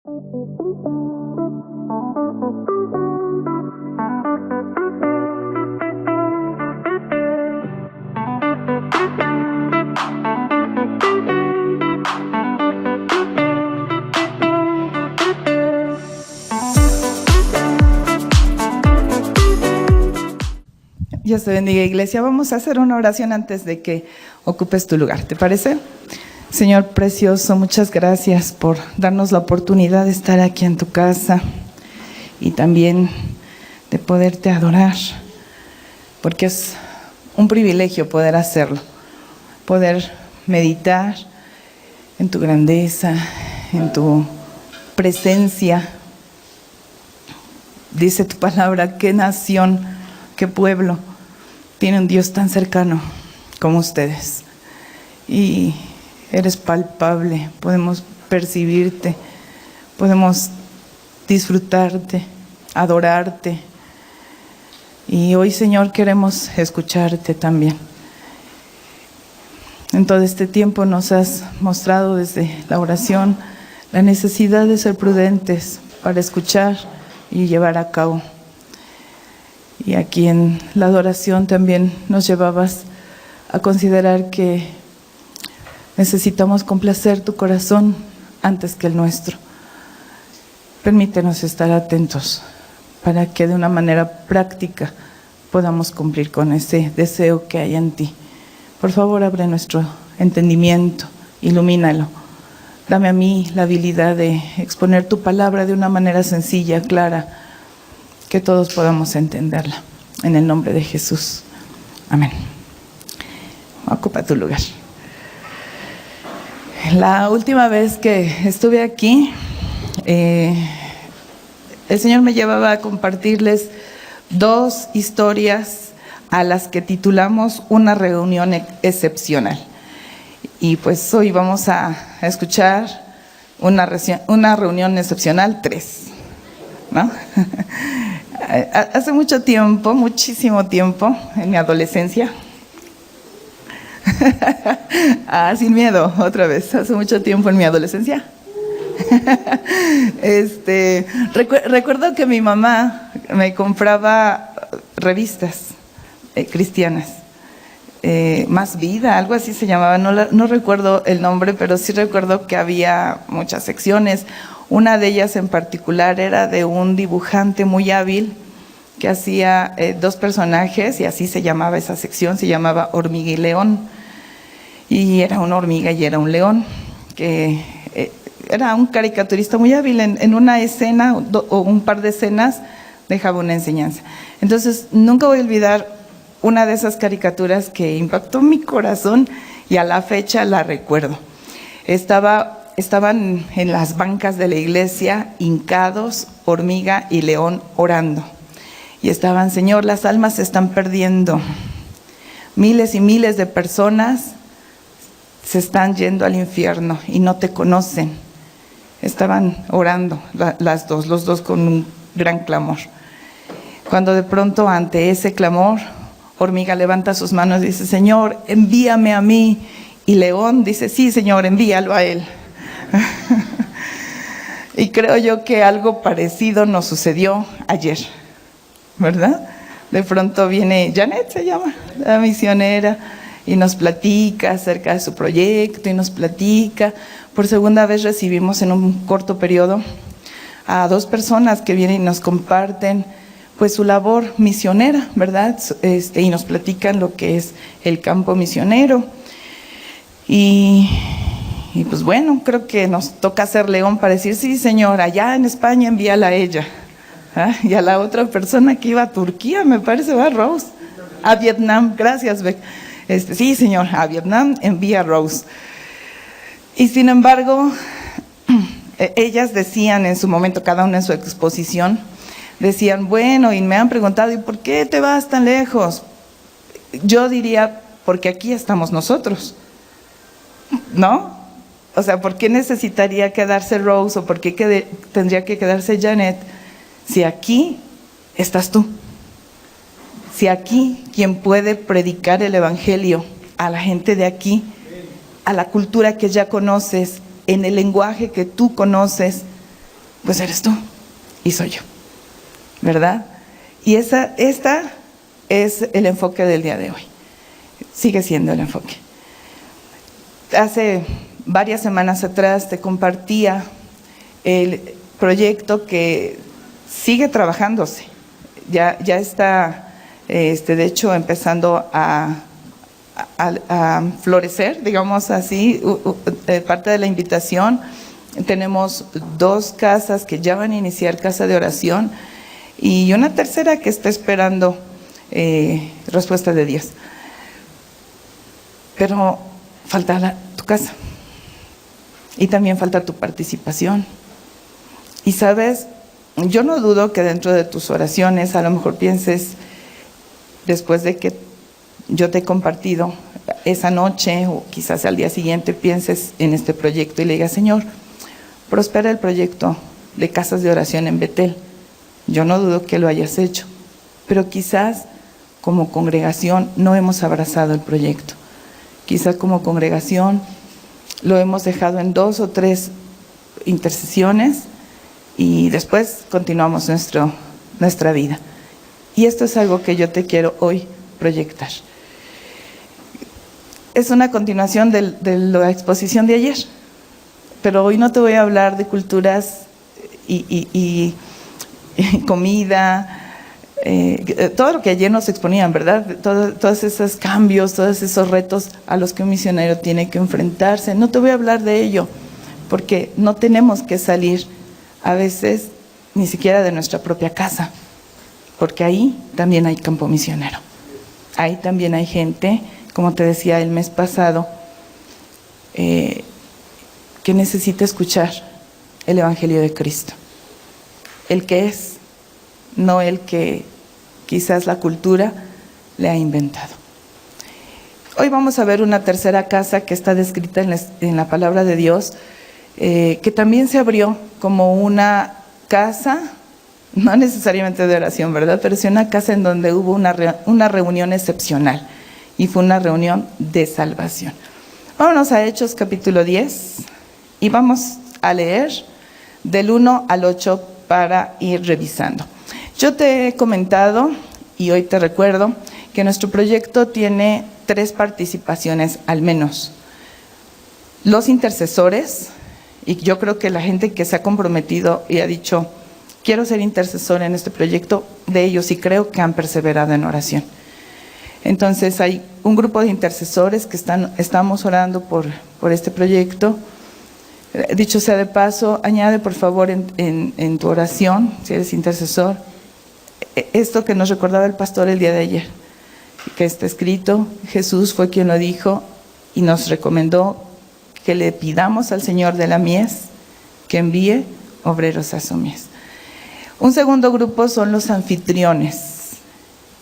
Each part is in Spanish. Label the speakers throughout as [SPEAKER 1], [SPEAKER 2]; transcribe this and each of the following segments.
[SPEAKER 1] Dios te bendiga, iglesia. Vamos a hacer una oración antes de que ocupes tu lugar, ¿te parece? Señor precioso, muchas gracias por darnos la oportunidad de estar aquí en tu casa y también de poderte adorar, porque es un privilegio poder hacerlo, poder meditar en tu grandeza, en tu presencia. Dice tu palabra, qué nación, qué pueblo tiene un Dios tan cercano como ustedes. Y eres palpable, podemos percibirte, podemos disfrutarte, adorarte. Y hoy, Señor, queremos escucharte también. En todo este tiempo nos has mostrado desde la oración la necesidad de ser prudentes para escuchar y llevar a cabo. Y aquí en la adoración también nos llevabas a considerar que necesitamos complacer tu corazón antes que el nuestro. Permítenos estar atentos para que de una manera práctica podamos cumplir con ese deseo que hay en ti. Por favor, abre nuestro entendimiento, ilumínalo. Dame a mí la habilidad de exponer tu palabra de una manera sencilla, clara, que todos podamos entenderla. En el nombre de Jesús. Amén. Ocupa tu lugar. La última vez que estuve aquí, el Señor me llevaba a compartirles 2 historias a las que titulamos una reunión excepcional. Y pues hoy vamos a escuchar una reunión excepcional 3, ¿no? Hace mucho tiempo, muchísimo tiempo, en mi adolescencia, sin miedo, otra vez, hace mucho tiempo en mi adolescencia, recuerdo que mi mamá me compraba revistas cristianas, Más Vida, algo así se llamaba, no recuerdo el nombre, pero sí recuerdo que había muchas secciones. Una de ellas en particular era de un dibujante muy hábil que hacía 2 personajes, y así se llamaba esa sección, se llamaba Hormiga y León. Y era una hormiga y era un león, que era un caricaturista muy hábil. En una escena o un par de escenas dejaba una enseñanza. Entonces nunca voy a olvidar una de esas caricaturas que impactó mi corazón y a la fecha la recuerdo. Estaban en las bancas de la iglesia, hincados, hormiga y león orando. Y estaban: Señor, las almas se están perdiendo. Miles y miles de personas se están yendo al infierno y no te conocen. Estaban orando los dos con un gran clamor. Cuando de pronto, ante ese clamor, hormiga levanta sus manos y dice: Señor, envíame a mí. Y león dice: sí, Señor, envíalo a él. Y creo yo que algo parecido nos sucedió ayer, ¿verdad? De pronto viene Janet, se llama, la misionera, y nos platica acerca de su proyecto, y nos platica. Por segunda vez recibimos en un corto periodo a 2 personas que vienen y nos comparten pues su labor misionera, ¿verdad? Y nos platican lo que es el campo misionero. Y pues bueno, creo que nos toca ser león para decir: sí, Señor, allá en España envíala a ella. Y a la otra persona que iba a Turquía, me parece, va Rose, a Vietnam, gracias Beck. Sí, Señor, a Vietnam envía a Rose. Y sin embargo, ellas decían en su momento, cada una en su exposición, decían: bueno, y me han preguntado: ¿y por qué te vas tan lejos? Yo diría: porque aquí estamos nosotros, ¿no? O sea, ¿por qué necesitaría quedarse Rose o por qué tendría que quedarse Janet si aquí estás tú? Si aquí quien puede predicar el evangelio a la gente de aquí, a la cultura que ya conoces, en el lenguaje que tú conoces, pues eres tú y soy yo, ¿verdad? Y esta es el enfoque del día de hoy. Sigue siendo el enfoque. Hace varias semanas atrás te compartía el proyecto que sigue trabajándose. Ya está, de hecho, empezando a florecer, digamos así, parte de la invitación. Tenemos 2 casas que ya van a iniciar casa de oración y una tercera que está esperando respuesta de Dios. Pero falta tu casa y también falta tu participación. Y sabes, yo no dudo que dentro de tus oraciones a lo mejor pienses, después de que yo te he compartido esa noche o quizás al día siguiente, pienses en este proyecto y le digas: Señor, prospera el proyecto de casas de oración en Betel. Yo no dudo que lo hayas hecho, pero quizás como congregación no hemos abrazado el proyecto. Quizás como congregación lo hemos dejado en 2 o 3 intercesiones y después continuamos nuestra vida. Y esto es algo que yo te quiero hoy proyectar. Es una continuación de la exposición de ayer, pero hoy no te voy a hablar de culturas y comida, todo lo que ayer nos exponían, ¿verdad? Todos esos cambios, todos esos retos a los que un misionero tiene que enfrentarse. No te voy a hablar de ello, porque no tenemos que salir a veces ni siquiera de nuestra propia casa, porque ahí también hay campo misionero. Ahí también hay gente, como te decía el mes pasado, que necesita escuchar el Evangelio de Cristo. El que es, no el que quizás la cultura le ha inventado. Hoy vamos a ver una tercera casa que está descrita en la palabra de Dios, que también se abrió como una casa, no necesariamente de oración, ¿verdad? Pero sí una casa en donde hubo una reunión excepcional, y fue una reunión de salvación. Vámonos a Hechos capítulo 10 y vamos a leer del 1 al 8 para ir revisando. Yo te he comentado y hoy te recuerdo que nuestro proyecto tiene 3 participaciones al menos. Los intercesores, y yo creo que la gente que se ha comprometido y ha dicho: quiero ser intercesor en este proyecto, de ellos sí creo que han perseverado en oración. Entonces hay un grupo de intercesores que estamos orando por este proyecto. Dicho sea de paso, añade por favor en tu oración, si eres intercesor, esto que nos recordaba el pastor el día de ayer, que está escrito: Jesús fue quien lo dijo y nos recomendó que le pidamos al Señor de la mies que envíe obreros a su mies. Un segundo grupo son los anfitriones,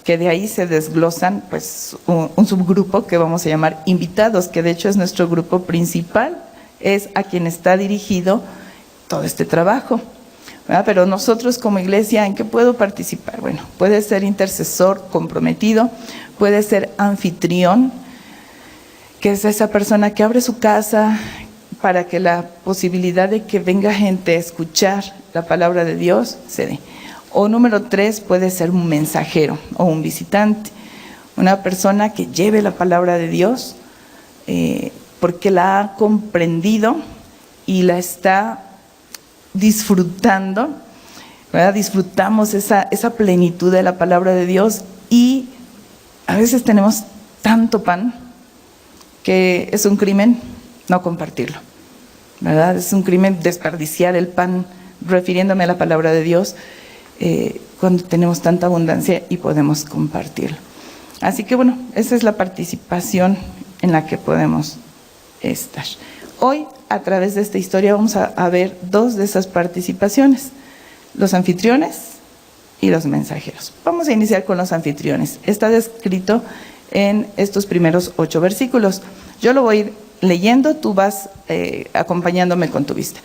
[SPEAKER 1] que de ahí se desglosan pues un subgrupo que vamos a llamar invitados, que de hecho es nuestro grupo principal, es a quien está dirigido todo este trabajo, ¿verdad? Pero nosotros como iglesia, ¿en qué puedo participar? Bueno, puede ser intercesor comprometido, puede ser anfitrión, que es esa persona que abre su casa para que la posibilidad de que venga gente a escuchar la palabra de Dios se dé. O número 3, puede ser un mensajero o un visitante, una persona que lleve la palabra de Dios porque la ha comprendido y la está disfrutando, ¿verdad? Disfrutamos esa plenitud de la palabra de Dios, y a veces tenemos tanto pan que es un crimen no compartirlo, ¿verdad? Es un crimen desperdiciar el pan, refiriéndome a la palabra de Dios, cuando tenemos tanta abundancia y podemos compartirlo. Así que bueno, esa es la participación en la que podemos estar. Hoy, a través de esta historia, vamos a ver 2 de esas participaciones: los anfitriones y los mensajeros. Vamos a iniciar con los anfitriones. Está descrito en estos primeros 8 versículos. Yo lo voy a ir leyendo, tú vas acompañándome con tu vista.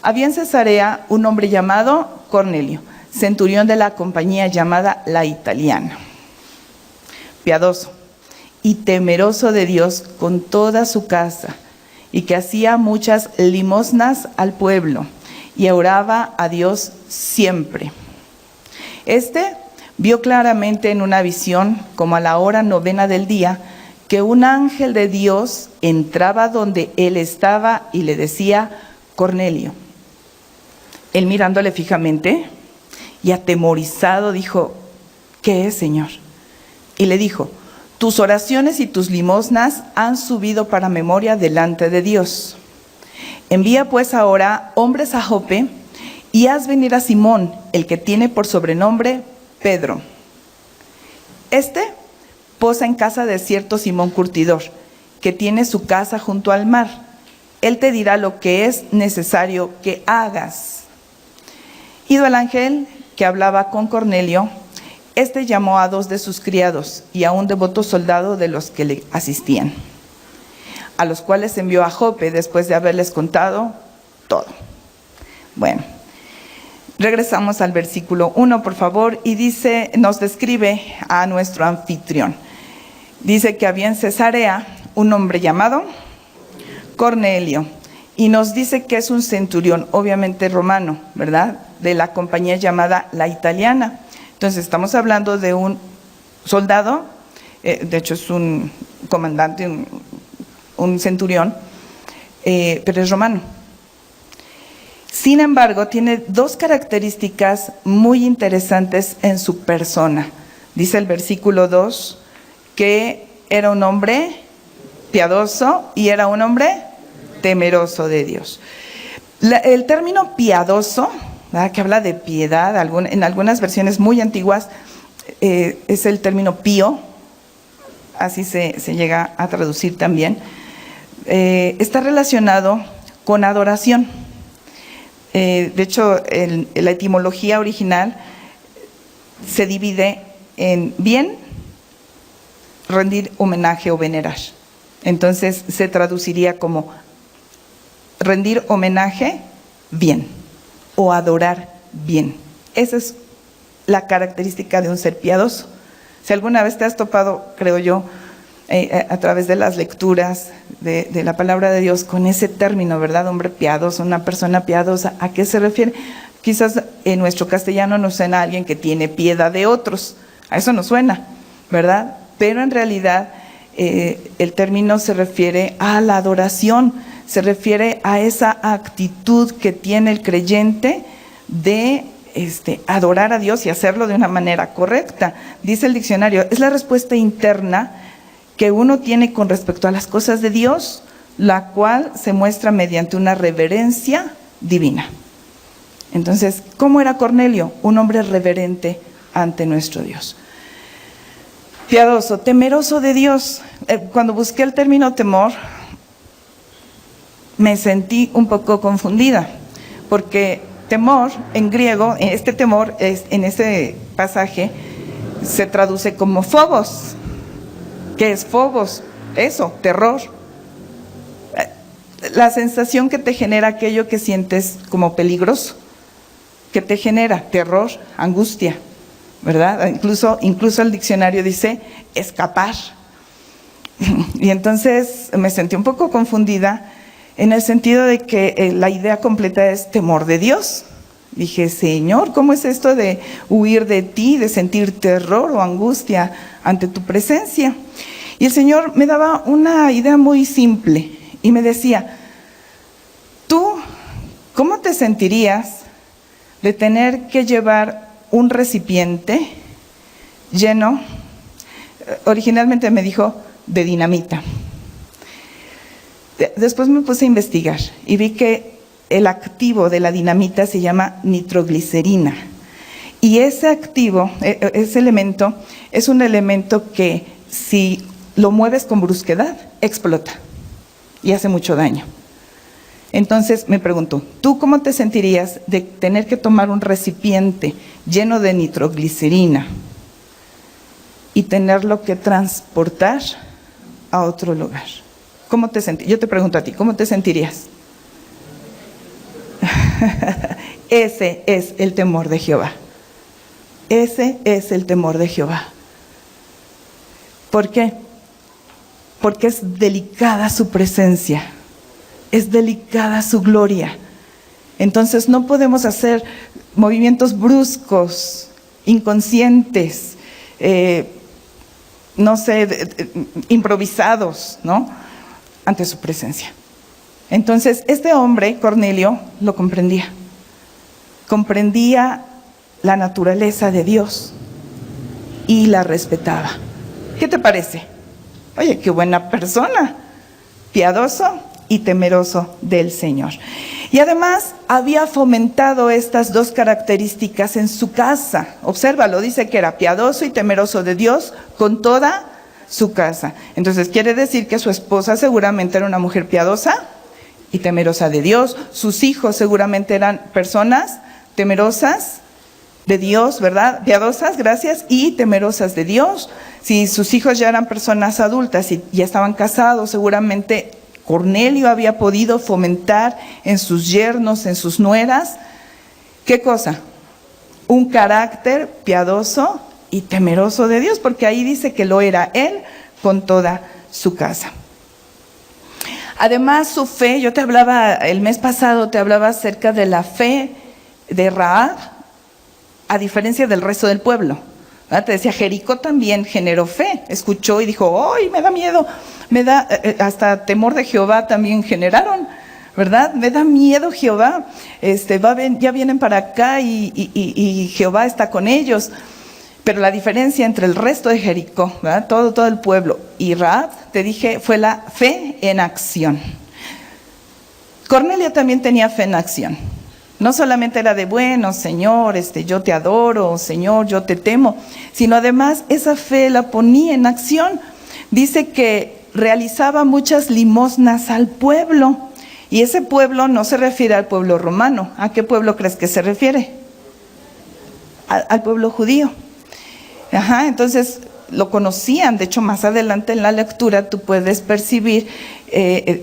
[SPEAKER 1] Había en Cesarea un hombre llamado Cornelio, centurión de la compañía llamada La Italiana, piadoso y temeroso de Dios con toda su casa, y que hacía muchas limosnas al pueblo y oraba a Dios siempre. Este vio claramente en una visión, como a la hora 9 del día, que un ángel de Dios entraba donde él estaba y le decía: Cornelio. Él, mirándole fijamente y atemorizado, dijo: ¿qué es, Señor? Y le dijo: tus oraciones y tus limosnas han subido para memoria delante de Dios. Envía pues ahora hombres a Jope y haz venir a Simón, el que tiene por sobrenombre Pedro. Este posa en casa de cierto Simón Curtidor, que tiene su casa junto al mar. Él te dirá lo que es necesario que hagas. Ido el ángel que hablaba con Cornelio, este llamó a 2 de sus criados y a un devoto soldado de los que le asistían, a los cuales envió a Jope después de haberles contado todo. Bueno, regresamos al versículo 1, por favor, y dice, nos describe a nuestro anfitrión. Dice que había en Cesarea un hombre llamado Cornelio, y nos dice que es un centurión, obviamente romano, ¿verdad?, de la compañía llamada La Italiana. Entonces estamos hablando de un soldado, de hecho es un comandante, un centurión, pero es romano. Sin embargo, tiene 2 características muy interesantes en su persona. Dice el versículo 2 que era un hombre piadoso y era un hombre temeroso de Dios. El término piadoso, ¿verdad?, que habla de piedad, en algunas versiones muy antiguas es el término pío, así se llega a traducir también. Está relacionado con adoración. De hecho, la etimología original se divide en bien, rendir homenaje o venerar. Entonces se traduciría como rendir homenaje bien o adorar bien. Esa es la característica de un ser piadoso. Si alguna vez te has topado, creo yo, a través de las lecturas de la palabra de Dios con ese término, ¿verdad? Hombre piadoso, una persona piadosa, ¿a qué se refiere? Quizás en nuestro castellano nos suena a alguien que tiene piedad de otros, a eso nos suena, ¿verdad? Pero en realidad el término se refiere a la adoración, se refiere a esa actitud que tiene el creyente de adorar a Dios y hacerlo de una manera correcta. Dice el diccionario, es la respuesta interna que uno tiene con respecto a las cosas de Dios, la cual se muestra mediante una reverencia divina. Entonces, ¿cómo era Cornelio? Un hombre reverente ante nuestro Dios. Piadoso, temeroso de Dios. Cuando busqué el término temor, me sentí un poco confundida, porque temor en griego, este temor en este pasaje se traduce como phobos. ¿Qué es phobos? Eso, terror. La sensación que te genera aquello que sientes como peligroso, que te genera terror, angustia, ¿verdad? Incluso el diccionario dice escapar. Y entonces me sentí un poco confundida en el sentido de que la idea completa es temor de Dios. Dije, Señor, ¿cómo es esto de huir de ti, de sentir terror o angustia ante tu presencia? Y el Señor me daba una idea muy simple y me decía, ¿tú cómo te sentirías de tener que llevar un recipiente lleno, originalmente me dijo, de dinamita? Después me puse a investigar y vi que el activo de la dinamita se llama nitroglicerina. Y ese activo, ese elemento, es un elemento que si lo mueves con brusquedad, explota y hace mucho daño. Entonces me pregunto, ¿tú cómo te sentirías de tener que tomar un recipiente lleno de nitroglicerina y tenerlo que transportar a otro lugar? ¿Cómo te sentirías? Yo te pregunto a ti, ¿cómo te sentirías? Ese es el temor de Jehová. Ese es el temor de Jehová. ¿Por qué? Porque es delicada su presencia, es delicada su gloria. Entonces no podemos hacer movimientos bruscos, inconscientes, improvisados, ¿no? Ante su presencia. Entonces, este hombre, Cornelio, lo comprendía. Comprendía la naturaleza de Dios y la respetaba. ¿Qué te parece? Oye, qué buena persona, piadoso y temeroso del Señor. Y además había fomentado estas dos características en su casa. Obsérvalo, dice que era piadoso y temeroso de Dios con toda su casa. Entonces quiere decir que su esposa seguramente era una mujer piadosa y temerosa de Dios. Sus hijos seguramente eran personas temerosas de Dios, ¿verdad? Piadosas, gracias, y temerosas de Dios. Si sus hijos ya eran personas adultas y ya estaban casados, seguramente Cornelio había podido fomentar en sus yernos, en sus nueras, ¿qué cosa? Un carácter piadoso y temeroso de Dios, porque ahí dice que lo era él con toda su casa. Además, su fe, yo te hablaba, el mes pasado te hablaba acerca de la fe de Rahab, a diferencia del resto del pueblo. ¿Verdad? Te decía, Jericó también generó fe, escuchó y dijo, ¡ay, me da miedo! Me da, hasta temor de Jehová también generaron, ¿verdad? Me da miedo Jehová, ya vienen para acá y Jehová está con ellos. Pero la diferencia entre el resto de Jericó, ¿verdad? Todo el pueblo y Rahab, te dije, fue la fe en acción. Cornelio también tenía fe en acción. No solamente era de, bueno, Señor, yo te adoro, Señor, yo te temo, sino además esa fe la ponía en acción. Dice que realizaba muchas limosnas al pueblo. Y ese pueblo no se refiere al pueblo romano. ¿A qué pueblo crees que se refiere? Al pueblo judío. Entonces lo conocían. De hecho, más adelante en la lectura tú puedes percibir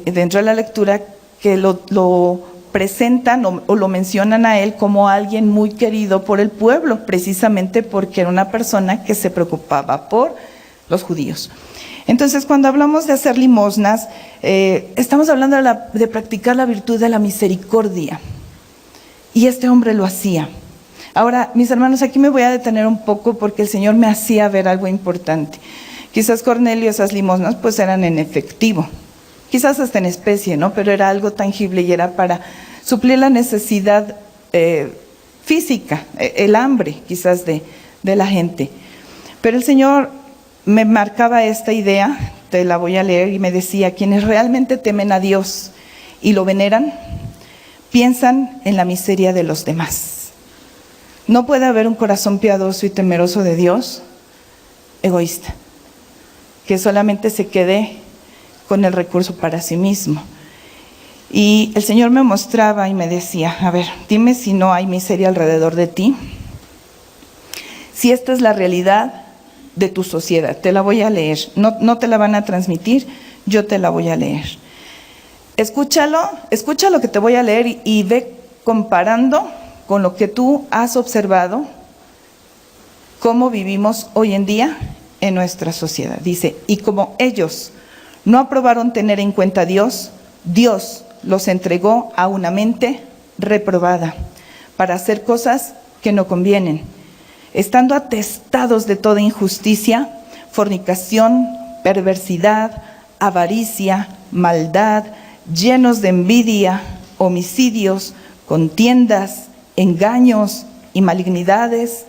[SPEAKER 1] dentro de la lectura que lo presentan o lo mencionan a él como alguien muy querido por el pueblo, precisamente porque era una persona que se preocupaba por los judíos. Entonces, cuando hablamos de hacer limosnas, estamos hablando de practicar la virtud de la misericordia. Y este hombre lo hacía. Ahora, mis hermanos, aquí me voy a detener un poco porque el Señor me hacía ver algo importante. Quizás Cornelio, esas limosnas pues eran en efectivo, quizás hasta en especie, ¿no? Pero era algo tangible y era para suplir la necesidad física, el hambre quizás de la gente. Pero el Señor me marcaba esta idea, te la voy a leer, y me decía, quienes realmente temen a Dios y lo veneran, piensan en la miseria de los demás. No puede haber un corazón piadoso y temeroso de Dios egoísta, que solamente se quede con el recurso para sí mismo. Y el Señor me mostraba y me decía, a ver, dime si no hay miseria alrededor de ti, si esta es la realidad de tu sociedad. Te la voy a leer, no te la van a transmitir, yo te la voy a leer. Escucha lo que te voy a leer y ve comparando con lo que tú has observado, cómo vivimos hoy en día en nuestra sociedad. Dice, y como ellos no aprobaron tener en cuenta a Dios, Dios los entregó a una mente reprobada para hacer cosas que no convienen, estando atestados de toda injusticia, fornicación, perversidad, avaricia, maldad, llenos de envidia, homicidios, contiendas, engaños y malignidades,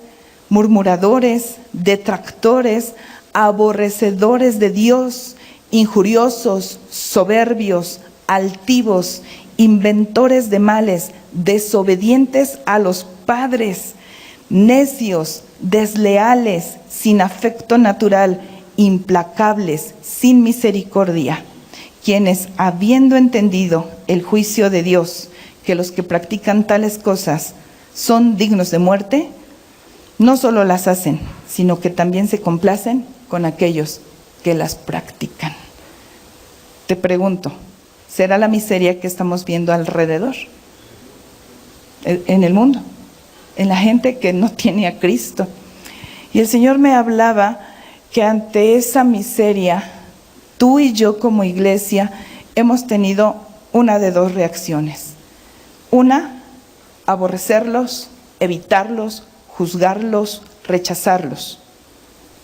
[SPEAKER 1] murmuradores, detractores, aborrecedores de Dios, injuriosos, soberbios, altivos, inventores de males, desobedientes a los padres, necios, desleales, sin afecto natural, implacables, sin misericordia, quienes, habiendo entendido el juicio de Dios, que los que practican tales cosas son dignos de muerte, no solo las hacen, sino que también se complacen con aquellos que las practican. Te pregunto, ¿será la miseria que estamos viendo alrededor? En el mundo, en la gente que no tiene a Cristo. Y el Señor me hablaba que ante esa miseria, tú y yo como iglesia hemos tenido una de dos reacciones. Una, aborrecerlos, evitarlos, juzgarlos, rechazarlos.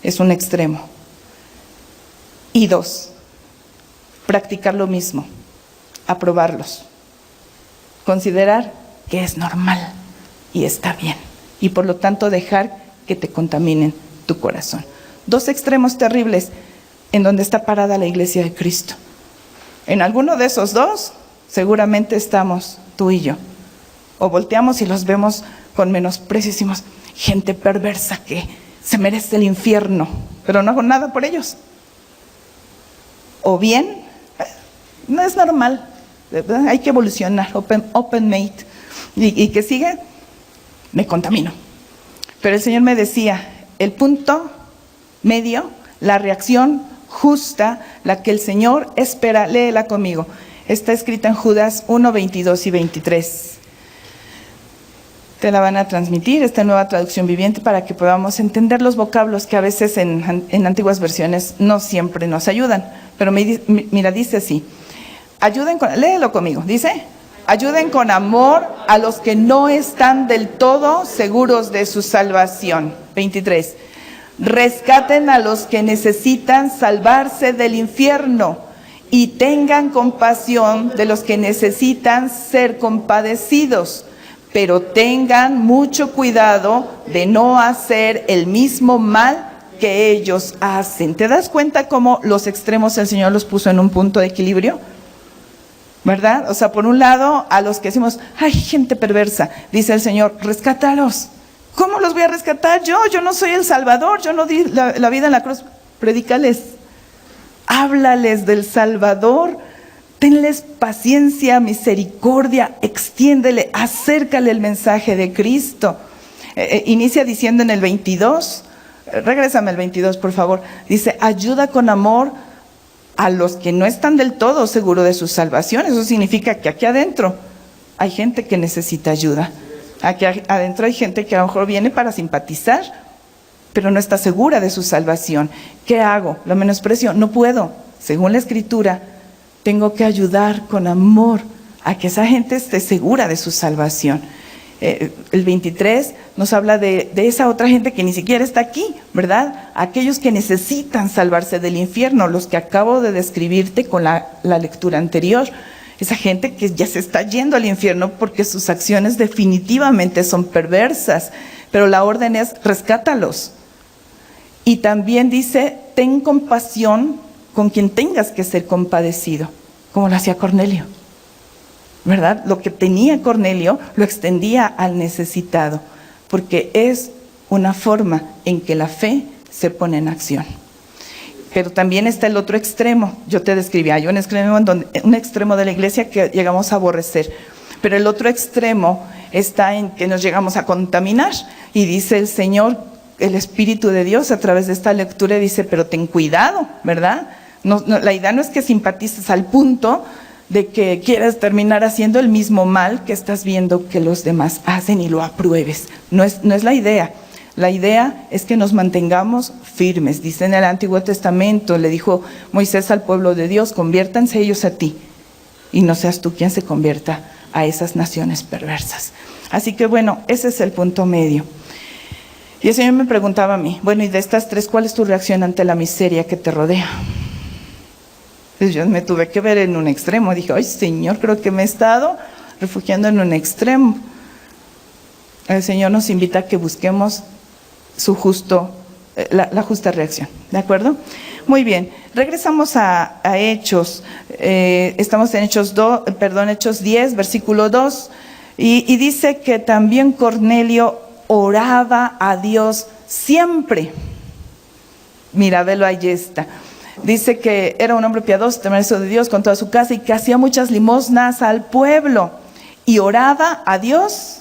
[SPEAKER 1] Es un extremo. Y 2, practicar lo mismo, aprobarlos, considerar que es normal y está bien, y por lo tanto dejar que te contaminen tu corazón. 2 extremos terribles en donde está parada la iglesia de Cristo. En alguno de esos 2 seguramente estamos tú y yo. O volteamos y los vemos con menosprecio y decimos, gente perversa que se merece el infierno, pero no hago nada por ellos. O bien, no es normal, ¿verdad? Hay que evolucionar, open mate. ¿Y que sigue? Me contamino. Pero el Señor me decía, el punto medio, la reacción justa, la que el Señor espera, léela conmigo. Está escrita en Judas 1, 22 y 23. Te la van a transmitir, esta nueva traducción viviente, para que podamos entender los vocablos que a veces en antiguas versiones no siempre nos ayudan. Pero mira, dice así, léelo conmigo, dice, ayuden con amor a los que no están del todo seguros de su salvación. 23, rescaten a los que necesitan salvarse del infierno y tengan compasión de los que necesitan ser compadecidos. Pero tengan mucho cuidado de no hacer el mismo mal que ellos hacen. ¿Te das cuenta cómo los extremos el Señor los puso en un punto de equilibrio? ¿Verdad? O sea, por un lado, a los que decimos, ¡ay, gente perversa! Dice el Señor, rescátalos. ¿Cómo los voy a rescatar yo? Yo no soy el Salvador, yo no di la vida en la cruz. Predícales, háblales del Salvador. Tenles paciencia, misericordia, extiéndele, acércale el mensaje de Cristo. Inicia diciendo en el 22, regrésame al 22 por favor, dice, ayuda con amor a los que no están del todo seguros de su salvación. Eso significa que aquí adentro hay gente que necesita ayuda. Aquí adentro hay gente que a lo mejor viene para simpatizar, pero no está segura de su salvación. ¿Qué hago? ¿Lo menosprecio? No puedo. Según la Escritura, tengo que ayudar con amor a que esa gente esté segura de su salvación. El 23 nos habla de esa otra gente que ni siquiera está aquí, ¿verdad? Aquellos que necesitan salvarse del infierno, los que acabo de describirte con la lectura anterior. Esa gente que ya se está yendo al infierno porque sus acciones definitivamente son perversas, pero la orden es rescátalos. Y también dice, ten compasión con quien tengas que ser compadecido, como lo hacía Cornelio, ¿verdad? Lo que tenía Cornelio lo extendía al necesitado, porque es una forma en que la fe se pone en acción. Pero también está el otro extremo. Yo te describí, hay un extremo de la iglesia que llegamos a aborrecer, pero el otro extremo está en que nos llegamos a contaminar, y dice el Señor, el Espíritu de Dios a través de esta lectura, dice, pero ten cuidado, ¿verdad? No, la idea no es que simpatices al punto de que quieras terminar haciendo el mismo mal que estás viendo que los demás hacen y lo apruebes. No es la idea. La idea es que nos mantengamos firmes. Dice en el Antiguo Testamento, le dijo Moisés al pueblo de Dios, conviértanse ellos a ti y no seas tú quien se convierta a esas naciones perversas. Así que bueno, ese es el punto medio. Y el Señor me preguntaba a mí, bueno, y de estas 3, ¿cuál es tu reacción ante la miseria que te rodea? Pues yo me tuve que ver en un extremo. Dije, ay Señor, creo que me he estado refugiando en un extremo. El Señor nos invita a que busquemos la justa reacción. ¿De acuerdo? Muy bien, regresamos a Hechos. Estamos en Hechos 10, versículo 2. Y dice que también Cornelio oraba a Dios siempre. Mira, velo, ahí está. Dice que era un hombre piadoso, temeroso de Dios con toda su casa, y que hacía muchas limosnas al pueblo. Y oraba a Dios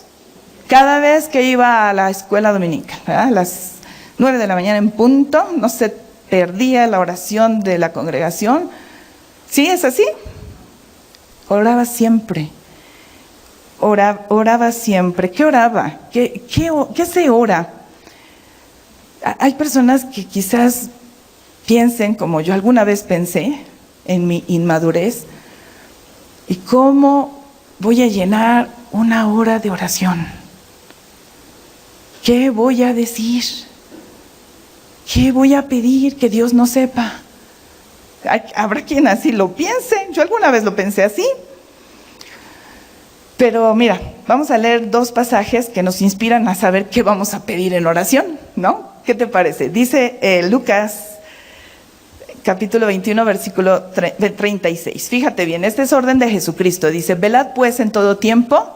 [SPEAKER 1] cada vez que iba a la escuela dominical, ¿verdad? A las 9 de la mañana en punto, no se perdía la oración de la congregación. ¿Sí es así? Oraba siempre. Oraba siempre. ¿Qué oraba? ¿Qué se ora? Hay personas que quizás piensen, como yo alguna vez pensé, en mi inmadurez, ¿y cómo voy a llenar una hora de oración. ¿Qué voy a decir? ¿Qué voy a pedir que Dios no sepa? Habrá quien así lo piense. Yo alguna vez lo pensé así. Pero mira, vamos a leer 2 pasajes que nos inspiran a saber qué vamos a pedir en oración, ¿no? ¿Qué te parece? Dice Lucas, capítulo 21, versículo 36. Fíjate bien, este es orden de Jesucristo. Dice, velad pues en todo tiempo,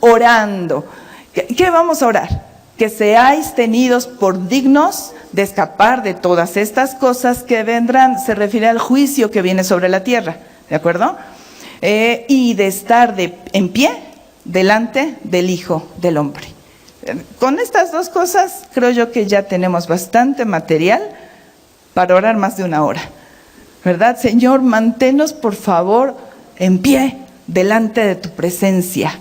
[SPEAKER 1] orando. ¿Qué vamos a orar? Que seáis tenidos por dignos de escapar de todas estas cosas que vendrán. Se refiere al juicio que viene sobre la tierra, ¿de acuerdo? Y de estar en pie delante del Hijo del Hombre. Con estas 2 cosas creo yo que ya tenemos bastante material para orar más de 1 hora, ¿verdad? Señor, manténnos por favor en pie delante de tu presencia.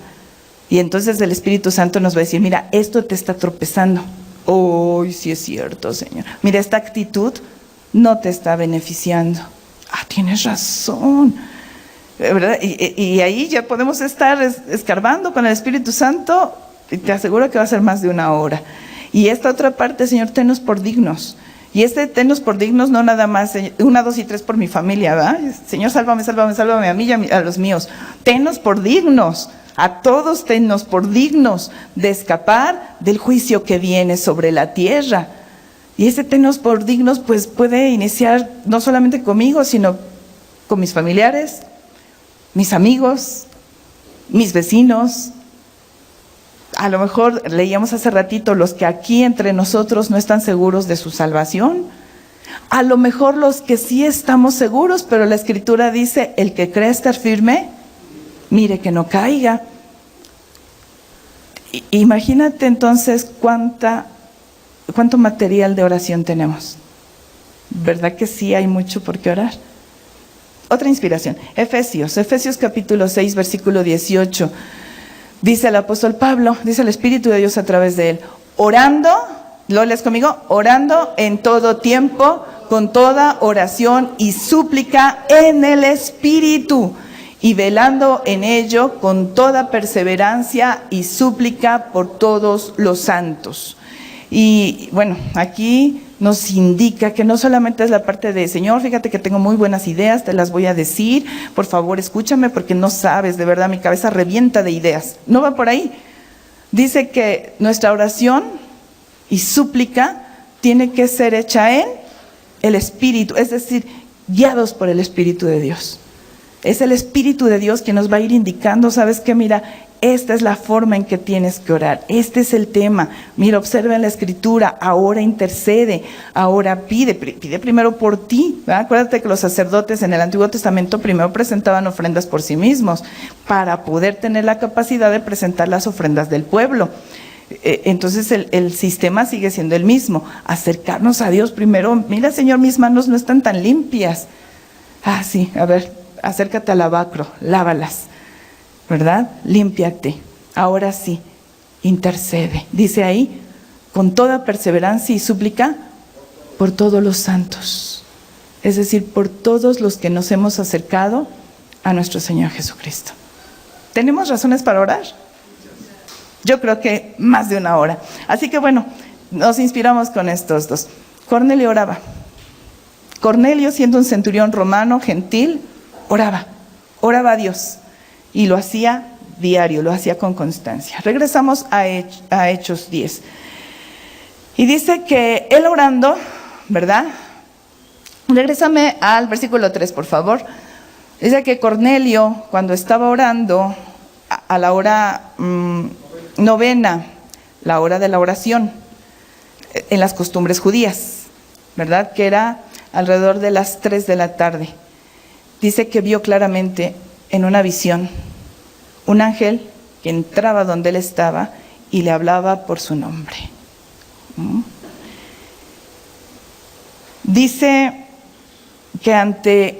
[SPEAKER 1] Y entonces el Espíritu Santo nos va a decir, mira, esto te está tropezando. ¡Uy, sí es cierto, Señor! Mira, esta actitud no te está beneficiando. ¡Ah, tienes razón! ¿Verdad? Y ahí ya podemos estar escarbando con el Espíritu Santo y te aseguro que va a ser más de 1 hora. Y esta otra parte, Señor, tenos por dignos. Y tenos por dignos no nada más, 1, 2 y 3 por mi familia, ¿verdad? Señor, sálvame, sálvame, sálvame a mí y a los míos. Tenos por dignos, a todos tenos por dignos de escapar del juicio que viene sobre la tierra. Y ese tenos por dignos pues puede iniciar no solamente conmigo, sino con mis familiares, mis amigos, mis vecinos. A lo mejor leíamos hace ratito los que aquí entre nosotros no están seguros de su salvación. A lo mejor los que sí estamos seguros, pero la Escritura dice, el que cree estar firme, mire que no caiga. Imagínate entonces cuánto material de oración tenemos. ¿Verdad que sí hay mucho por qué orar? Otra inspiración, Efesios capítulo 6, versículo 18. Dice el apóstol Pablo, dice el Espíritu de Dios a través de él, orando, ¿lo lees conmigo? Orando en todo tiempo, con toda oración y súplica en el Espíritu, y velando en ello con toda perseverancia y súplica por todos los santos. Y bueno, aquí nos indica que no solamente es la parte de, Señor, fíjate que tengo muy buenas ideas, te las voy a decir, por favor escúchame porque no sabes, de verdad mi cabeza revienta de ideas. No va por ahí. Dice que nuestra oración y súplica tiene que ser hecha en el Espíritu, es decir, guiados por el Espíritu de Dios. Es el Espíritu de Dios quien nos va a ir indicando, ¿sabes qué? Mira, esta es la forma en que tienes que orar, este es el tema. Mira, observa en la Escritura, ahora intercede, ahora pide primero por ti, ¿verdad? Acuérdate que los sacerdotes en el Antiguo Testamento primero presentaban ofrendas por sí mismos, para poder tener la capacidad de presentar las ofrendas del pueblo. Entonces el sistema sigue siendo el mismo, acercarnos a Dios primero. Mira, Señor, mis manos no están tan limpias. Ah, sí, a ver, acércate al lavacro, lávalas, ¿verdad? Límpiate. Ahora sí, intercede. Dice ahí, con toda perseverancia y súplica por todos los santos. Es decir, por todos los que nos hemos acercado a nuestro Señor Jesucristo. ¿Tenemos razones para orar? Yo creo que más de 1 hora. Así que bueno, nos inspiramos con estos 2. Cornelio oraba. Cornelio, siendo un centurión romano, gentil, oraba a Dios. Y lo hacía diario, lo hacía con constancia. Regresamos a Hechos 10. Y dice que él orando, ¿verdad? Regrésame al versículo 3, por favor. Dice que Cornelio, cuando estaba orando, a la hora novena, la hora de la oración, en las costumbres judías, ¿verdad? Que era alrededor de las 3 de la tarde. Dice que vio claramente en una visión un ángel que entraba donde él estaba y le hablaba por su nombre. Dice que ante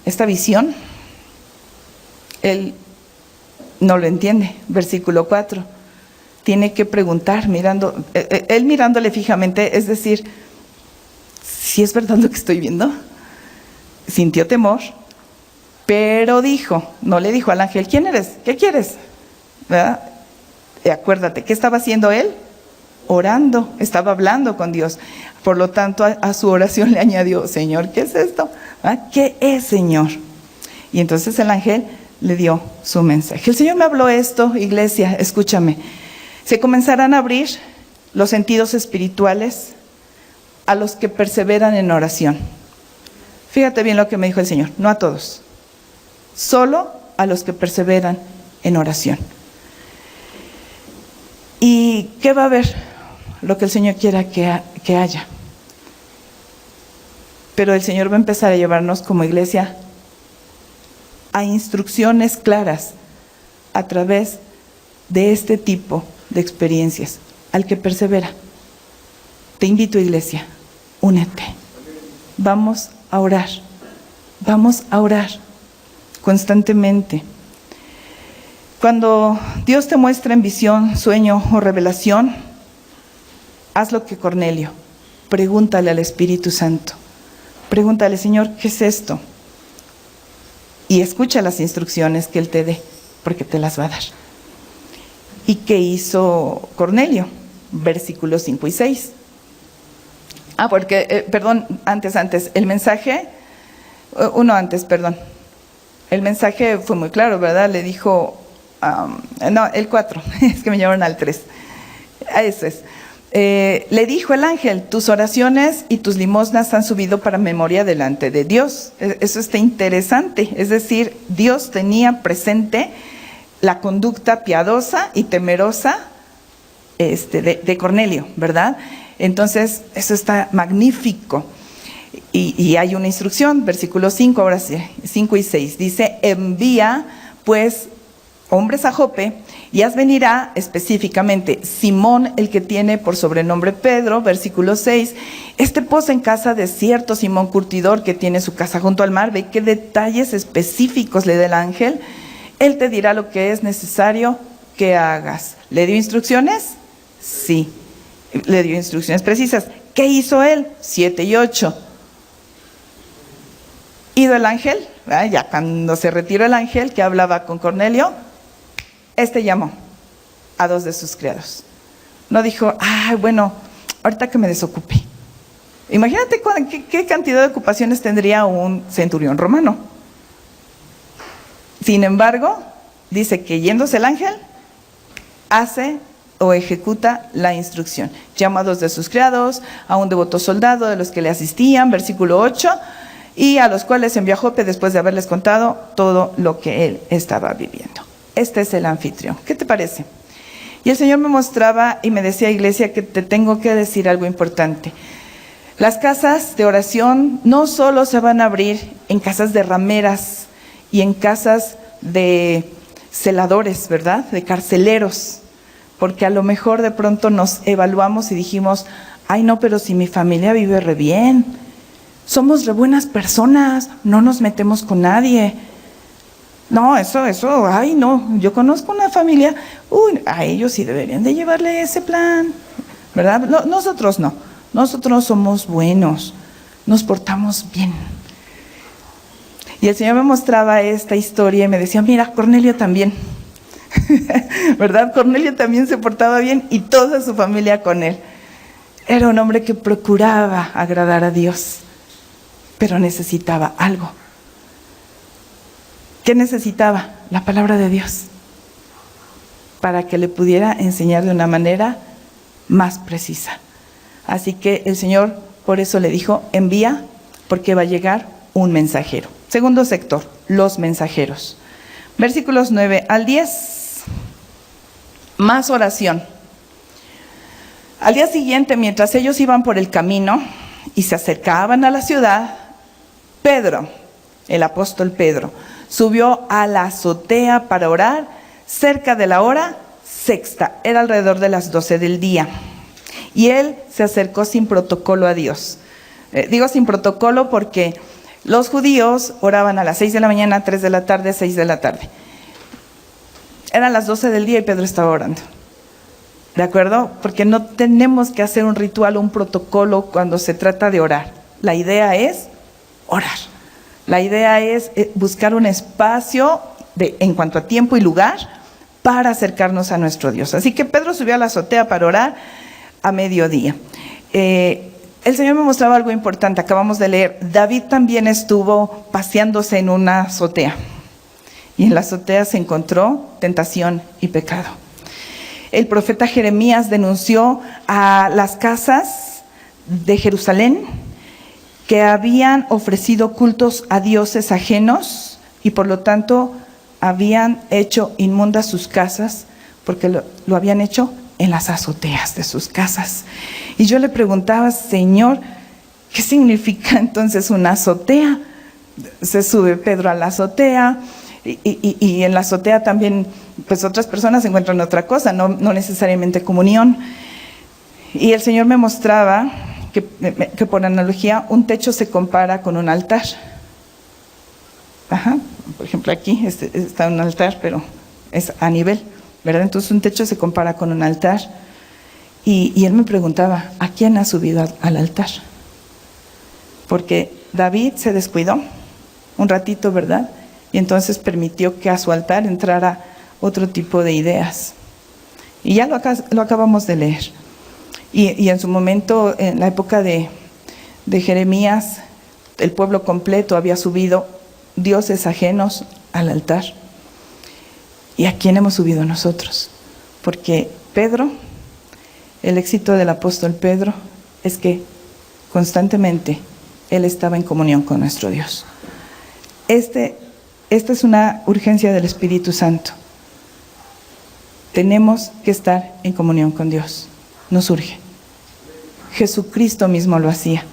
[SPEAKER 1] esta visión, él no lo entiende. Versículo 4. Tiene que preguntar, él mirándole fijamente, es decir, ¿si es verdad lo que estoy viendo? Sintió temor, Pero dijo, no le dijo al ángel, ¿quién eres? ¿Qué quieres? ¿Verdad? Y acuérdate, ¿qué estaba haciendo él? Orando, estaba hablando con Dios. Por lo tanto, a su oración le añadió, Señor, ¿qué es esto? ¿Ah? ¿Qué es, Señor? Y entonces el ángel le dio su mensaje. El Señor me habló esto, iglesia, escúchame. Se comenzarán a abrir los sentidos espirituales a los que perseveran en oración. Fíjate bien lo que me dijo el Señor, no a todos, solo a los que perseveran en oración. ¿Y qué va a haber? Lo que el Señor quiera que haya. Pero el Señor va a empezar a llevarnos como iglesia a instrucciones claras a través de este tipo de experiencias, al que persevera. Te invito, iglesia, únete. Vamos a orar constantemente. Cuando Dios te muestra en visión, sueño o revelación, haz lo que Cornelio, pregúntale al Espíritu Santo. Pregúntale, Señor, ¿qué es esto? Y escucha las instrucciones que Él te dé, porque te las va a dar. ¿Y qué hizo Cornelio? Versículos 5 y 6. Antes, el mensaje, el mensaje fue muy claro, ¿verdad? Le dijo, el 4, es que me llevaron al 3. Eso es. Le dijo el ángel, tus oraciones y tus limosnas han subido para memoria delante de Dios. Eso está interesante, es decir, Dios tenía presente la conducta piadosa y temerosa de Cornelio, ¿verdad? Entonces, eso está magnífico. Y hay una instrucción, versículo 5, ahora sí, 5 y 6, dice, envía pues hombres a Jope, y haz venir a, específicamente, Simón, el que tiene por sobrenombre Pedro, versículo 6, posa en casa de cierto Simón curtidor que tiene su casa junto al mar. Ve qué detalles específicos le da el ángel. Él te dirá lo que es necesario que hagas. ¿Le dio instrucciones? Sí, le dio instrucciones precisas. ¿Qué hizo él? 7 y 8. Ido el ángel, ya cuando se retiró el ángel que hablaba con Cornelio, llamó a 2 de sus criados. No dijo, ahorita que me desocupe. Imagínate qué cantidad de ocupaciones tendría un centurión romano. Sin embargo, dice que yéndose el ángel, hace o ejecuta la instrucción. Llama a 2 de sus criados, a un devoto soldado de los que le asistían, versículo 8, y a los cuales envió a Jope después de haberles contado todo lo que él estaba viviendo. Este es el anfitrión. ¿Qué te parece? Y el Señor me mostraba y me decía, iglesia, que te tengo que decir algo importante. Las casas de oración no solo se van a abrir en casas de rameras y en casas de celadores, ¿verdad? De carceleros. Porque a lo mejor de pronto nos evaluamos y dijimos, no, pero si mi familia vive re bien, somos re buenas personas, no nos metemos con nadie. No, no, yo conozco una familia, a ellos sí deberían de llevarle ese plan, ¿verdad? No, nosotros no, nosotros somos buenos, nos portamos bien. Y el Señor me mostraba esta historia y me decía, mira, Cornelio también, ¿verdad? Cornelio también se portaba bien y toda su familia con él. Era un hombre que procuraba agradar a Dios, pero necesitaba algo. ¿Qué necesitaba? La palabra de Dios, para que le pudiera enseñar de una manera más precisa. Así que el Señor por eso le dijo, envía, porque va a llegar un mensajero. Segundo sector, los mensajeros. Versículos 9 al 10. Más oración. Al día siguiente, mientras ellos iban por el camino y se acercaban a la ciudad, Pedro, el apóstol Pedro, subió a la azotea para orar cerca de la hora sexta. Era alrededor de las 12 del día. Y él se acercó sin protocolo a Dios. Digo sin protocolo porque los judíos oraban a las 6 de la mañana, 3 de la tarde, 6 de la tarde. Eran las 12 del día y Pedro estaba orando. ¿De acuerdo? Porque no tenemos que hacer un ritual o un protocolo cuando se trata de orar. La idea es orar. La idea es buscar un espacio en cuanto a tiempo y lugar para acercarnos a nuestro Dios. Así que Pedro subió a la azotea para orar a mediodía. El Señor me mostraba algo importante, acabamos de leer. David también estuvo paseándose en una azotea. Y en la azotea se encontró tentación y pecado. El profeta Jeremías denunció a las casas de Jerusalén que habían ofrecido cultos a dioses ajenos y por lo tanto habían hecho inmundas sus casas porque lo habían hecho en las azoteas de sus casas. Y yo le preguntaba, Señor, ¿qué significa entonces una azotea? Se sube Pedro a la azotea y en la azotea también pues otras personas encuentran otra cosa, no necesariamente comunión. Y el Señor me mostraba que por analogía un techo se compara con un altar. Ajá, por ejemplo aquí está un altar, pero es a nivel, ¿verdad? Entonces un techo se compara con un altar. Y él me preguntaba, ¿a quién ha subido al altar? Porque David se descuidó un ratito, ¿verdad? Y entonces permitió que a su altar entrara otro tipo de ideas. Y ya lo acabamos de leer. Y en su momento, en la época de Jeremías, el pueblo completo había subido dioses ajenos al altar. ¿Y a quién hemos subido nosotros? Porque Pedro, el éxito del apóstol Pedro es que constantemente él estaba en comunión con nuestro Dios. Esta es una urgencia del Espíritu Santo. Tenemos que estar en comunión con Dios. Nos urge. Jesucristo mismo lo hacía.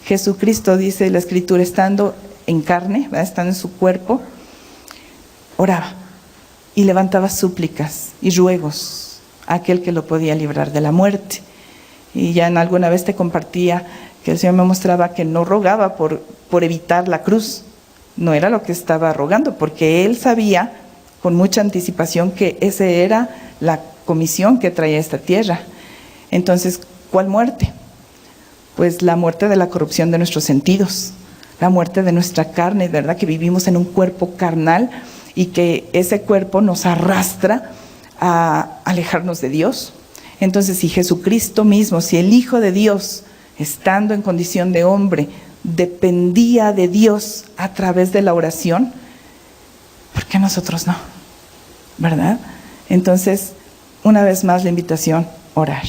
[SPEAKER 1] Jesucristo, dice la Escritura, estando en carne, ¿verdad? Estando en su cuerpo, oraba y levantaba súplicas y ruegos a aquel que lo podía librar de la muerte. Y ya en alguna vez te compartía que el Señor me mostraba que no rogaba por evitar la cruz. No era lo que estaba rogando, porque Él sabía con mucha anticipación que esa era la comisión que traía esta tierra. Entonces, ¿cuál muerte? Pues la muerte de la corrupción de nuestros sentidos, la muerte de nuestra carne, ¿verdad? Que vivimos en un cuerpo carnal y que ese cuerpo nos arrastra a alejarnos de Dios. Entonces, si Jesucristo mismo, si el Hijo de Dios, estando en condición de hombre, dependía de Dios a través de la oración, ¿por qué nosotros no? ¿Verdad? Entonces, una vez más la invitación, orar.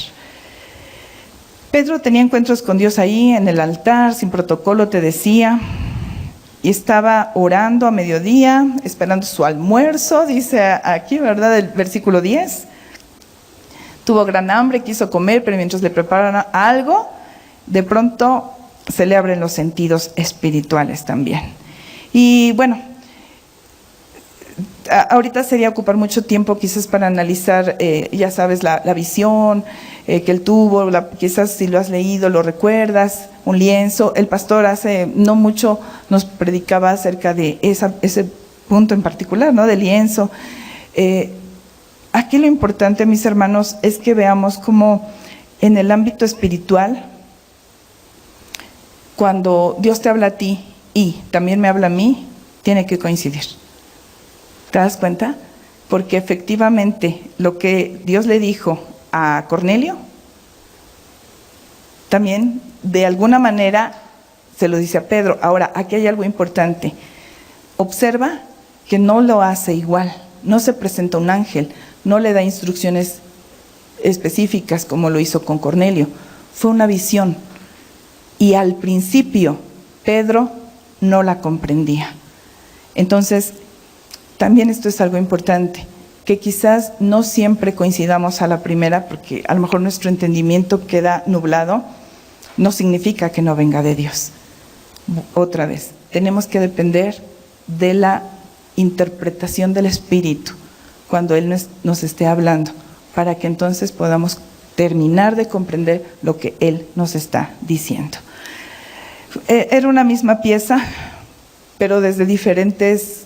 [SPEAKER 1] Pedro tenía encuentros con Dios ahí en el altar, sin protocolo, te decía, y estaba orando a mediodía, esperando su almuerzo, dice aquí, ¿verdad? El versículo 10. Tuvo gran hambre, quiso comer, pero mientras le preparaban algo, de pronto se le abren los sentidos espirituales también. Y bueno, ahorita sería ocupar mucho tiempo quizás para analizar, ya sabes, la visión que él tuvo, quizás si lo has leído, lo recuerdas, un lienzo. El pastor hace no mucho nos predicaba acerca de ese punto en particular, ¿no? Del lienzo. Aquí lo importante, mis hermanos, es que veamos cómo en el ámbito espiritual, cuando Dios te habla a ti y también me habla a mí, tiene que coincidir. ¿Te das cuenta? Porque efectivamente lo que Dios le dijo a Cornelio, también de alguna manera se lo dice a Pedro. Ahora, aquí hay algo importante. Observa que no lo hace igual. No se presenta un ángel, no le da instrucciones específicas como lo hizo con Cornelio. Fue una visión. Y al principio Pedro no la comprendía. Entonces, también esto es algo importante, que quizás no siempre coincidamos a la primera, porque a lo mejor nuestro entendimiento queda nublado, no significa que no venga de Dios. Otra vez, tenemos que depender de la interpretación del Espíritu cuando Él nos esté hablando, para que entonces podamos terminar de comprender lo que Él nos está diciendo. Era una misma pieza, pero desde diferentes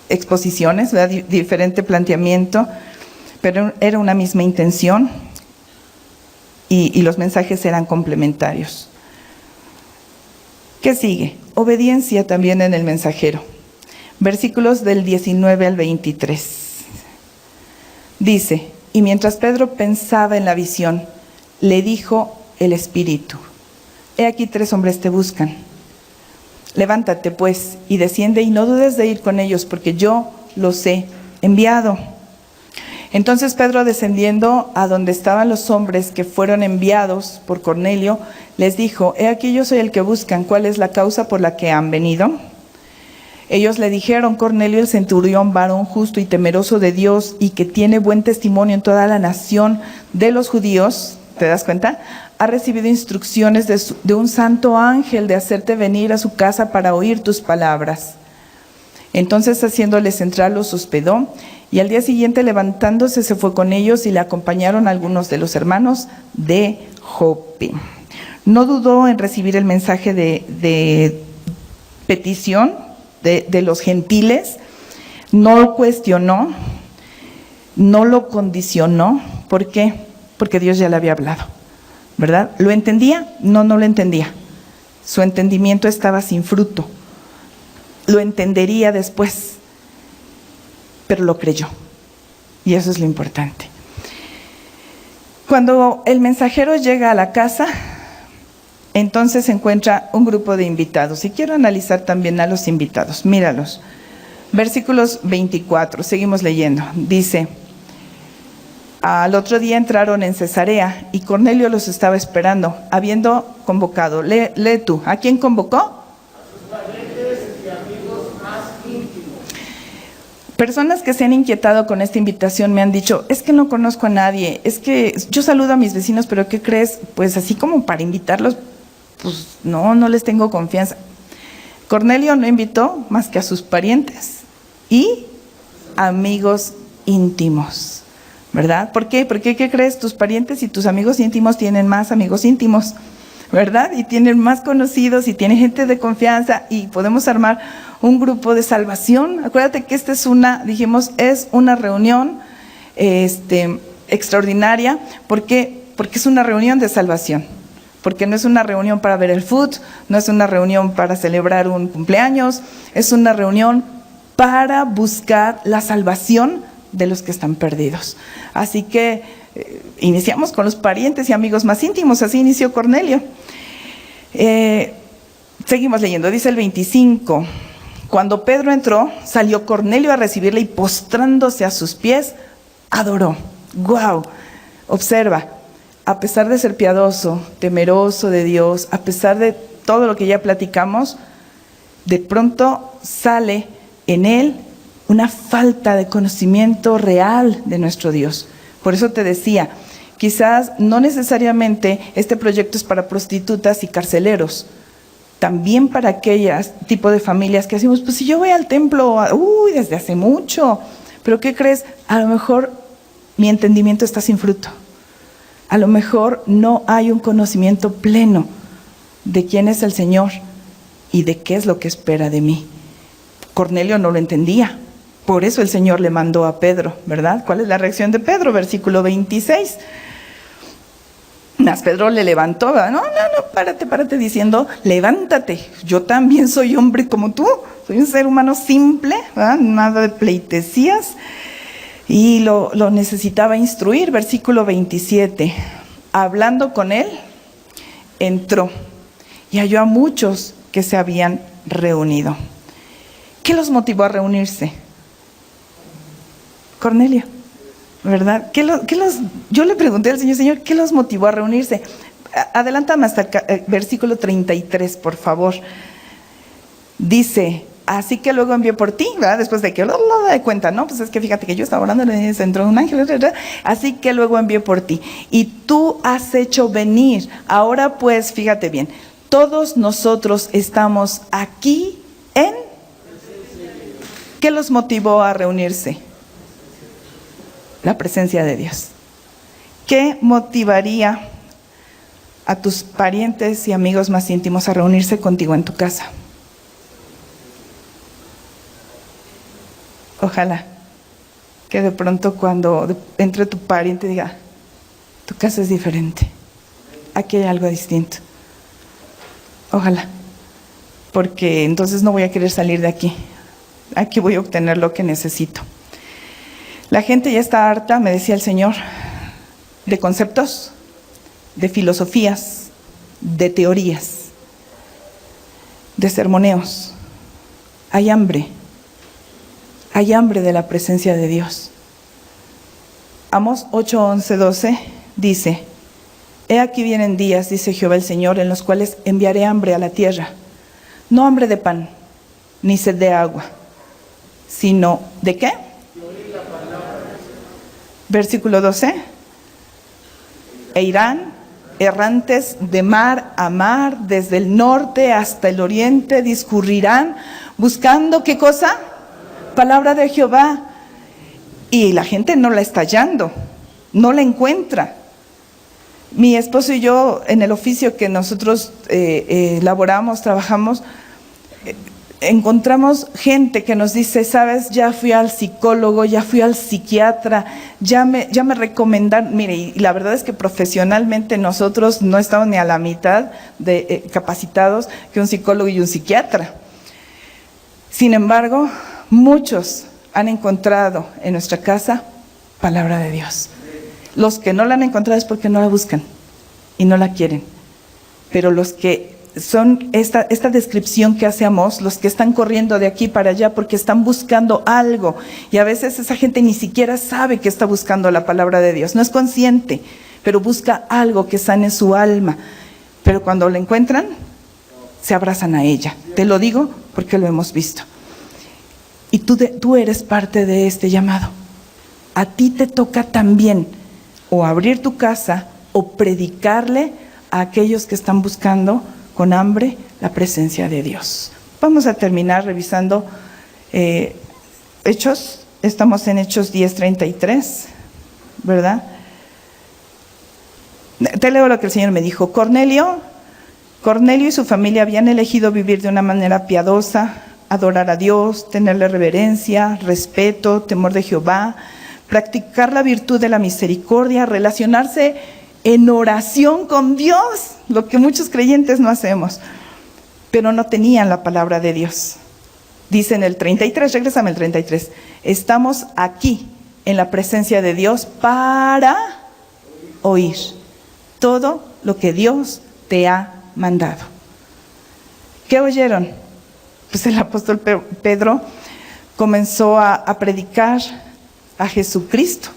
[SPEAKER 1] exposiciones, ¿verdad? Diferente planteamiento, pero era una misma intención y los mensajes eran complementarios. ¿Qué sigue? Obediencia también en el mensajero. Versículos del 19 al 23. Dice, y mientras Pedro pensaba en la visión, le dijo el Espíritu, he aquí 3 hombres te buscan. Levántate pues y desciende y no dudes de ir con ellos, porque yo los he enviado. Entonces Pedro, descendiendo a donde estaban los hombres que fueron enviados por Cornelio, les dijo, he aquí yo soy el que buscan, ¿cuál es la causa por la que han venido? Ellos le dijeron, Cornelio el centurión, varón justo y temeroso de Dios, y que tiene buen testimonio en toda la nación de los judíos, ¿te das cuenta? Ha recibido instrucciones de un santo ángel de hacerte venir a su casa para oír tus palabras. Entonces, haciéndoles entrar, los hospedó, y al día siguiente, levantándose, se fue con ellos y le acompañaron algunos de los hermanos de Jope. No dudó en recibir el mensaje de petición de los gentiles, no lo cuestionó, no lo condicionó. ¿Por qué? Porque Dios ya le había hablado, ¿verdad? ¿Lo entendía? No lo entendía. Su entendimiento estaba sin fruto. Lo entendería después, pero lo creyó. Y eso es lo importante. Cuando el mensajero llega a la casa, entonces se encuentra un grupo de invitados. Y quiero analizar también a los invitados. Míralos. Versículos 24, seguimos leyendo. Dice, al otro día entraron en Cesarea y Cornelio los estaba esperando, habiendo convocado. Lee tú. ¿A quién convocó? A sus parientes y amigos más íntimos. Personas que se han inquietado con esta invitación me han dicho, es que no conozco a nadie, es que yo saludo a mis vecinos, pero ¿qué crees? Pues así como para invitarlos, pues no les tengo confianza. Cornelio no invitó más que a sus parientes y amigos íntimos, ¿verdad? ¿Por qué? Porque ¿qué crees? Tus parientes y tus amigos íntimos tienen más amigos íntimos, ¿verdad? Y tienen más conocidos y tienen gente de confianza y podemos armar un grupo de salvación. Acuérdate que esta es una reunión extraordinaria. ¿Por qué? Porque es una reunión de salvación. Porque no es una reunión para ver el fútbol, no es una reunión para celebrar un cumpleaños, es una reunión para buscar la salvación de los que están perdidos. Así que iniciamos con los parientes y amigos más íntimos, así inició Cornelio. Seguimos leyendo, dice el 25, cuando Pedro entró, salió Cornelio a recibirle y postrándose a sus pies, adoró. ¡Guau! Observa. A pesar de ser piadoso, temeroso de Dios, a pesar de todo lo que ya platicamos, de pronto sale en él una falta de conocimiento real de nuestro Dios. Por eso te decía, quizás no necesariamente este proyecto es para prostitutas y carceleros, también para aquellas tipo de familias que decimos, pues si yo voy al templo, desde hace mucho, pero ¿qué crees? A lo mejor mi entendimiento está sin fruto. A lo mejor no hay un conocimiento pleno de quién es el Señor y de qué es lo que espera de mí. Cornelio no lo entendía, por eso el Señor le mandó a Pedro, ¿verdad? ¿Cuál es la reacción de Pedro? Versículo 26. Mas Pedro le levantó, ¿verdad? No, párate, diciendo, levántate, yo también soy hombre como tú, soy un ser humano simple, ¿verdad? Nada de pleitesías. Y lo necesitaba instruir. Versículo 27, hablando con él, entró y halló a muchos que se habían reunido. ¿Qué los motivó a reunirse? Cornelio, ¿verdad? Yo le pregunté al Señor, ¿qué los motivó a reunirse? Adelántame hasta el versículo 33, por favor. Dice, así que luego envió por ti, ¿verdad? Después de que lo da cuenta, ¿no? Pues es que fíjate que yo estaba orando, se entró un ángel, ¿verdad? Así que luego envió por ti. Y tú has hecho venir. Ahora pues, fíjate bien, todos nosotros estamos aquí en... ¿Qué los motivó a reunirse? La presencia de Dios. ¿Qué motivaría a tus parientes y amigos más íntimos a reunirse contigo en tu casa? Ojalá que de pronto cuando entre tu pariente diga, tu casa es diferente, aquí hay algo distinto. Ojalá. porque entonces no voy a querer salir de aquí. Aquí voy a obtener lo que necesito. La gente ya está harta, me decía el Señor, de conceptos, de filosofías, de teorías, de sermoneos. Hay hambre de la presencia de Dios. Amós 8, 11, 12 dice: He aquí vienen días, dice Jehová el Señor, en los cuales enviaré hambre a la tierra, no hambre de pan, ni sed de agua, sino ¿de qué? Versículo 12. E irán errantes de mar a mar, desde el norte hasta el oriente, discurrirán buscando ¿qué cosa? Palabra de Jehová. Y la gente no la está hallando, no la encuentra. Mi esposo y yo, en el oficio que nosotros laboramos, trabajamos, encontramos gente que nos dice: sabes, ya fui al psicólogo, ya fui al psiquiatra, ya me recomendaron. Mire, y la verdad es que profesionalmente nosotros no estamos ni a la mitad de capacitados que un psicólogo y un psiquiatra. Sin embargo, muchos han encontrado en nuestra casa palabra de Dios. Los que no la han encontrado es porque no la buscan y no la quieren. Pero los que son esta descripción que hace Amós, los que están corriendo de aquí para allá porque están buscando algo, y a veces esa gente ni siquiera sabe que está buscando la palabra de Dios, no es consciente, pero busca algo que sane su alma. Pero cuando la encuentran, se abrazan a ella. Te lo digo porque lo hemos visto. Y tú eres parte de este llamado. A ti te toca también o abrir tu casa o predicarle a aquellos que están buscando con hambre la presencia de Dios. Vamos a terminar revisando Hechos. Estamos en Hechos 10:33, ¿verdad? Te leo lo que el Señor me dijo. Cornelio y su familia habían elegido vivir de una manera piadosa, adorar a Dios, tenerle reverencia, respeto, temor de Jehová, practicar la virtud de la misericordia, relacionarse en oración con Dios, lo que muchos creyentes no hacemos, pero no tenían la palabra de Dios. Dice en el 33, regrésame el 33, estamos aquí en la presencia de Dios para oír todo lo que Dios te ha mandado. ¿Qué oyeron? Pues el apóstol Pedro comenzó a predicar a Jesucristo,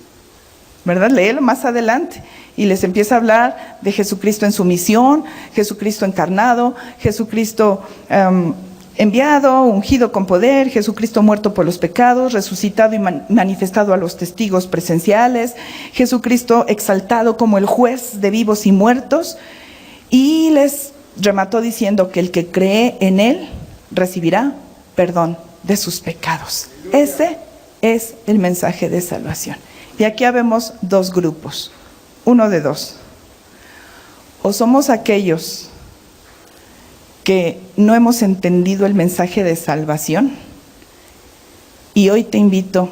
[SPEAKER 1] ¿verdad? Léelo más adelante. Y les empieza a hablar de Jesucristo en su misión, Jesucristo encarnado, Jesucristo enviado, ungido con poder, Jesucristo muerto por los pecados, resucitado y manifestado a los testigos presenciales, Jesucristo exaltado como el juez de vivos y muertos. Y les remató diciendo que el que cree en Él recibirá perdón de sus pecados. Ese es el mensaje de salvación. Y aquí habemos dos grupos, uno de dos. O somos aquellos que no hemos entendido el mensaje de salvación, y hoy te invito,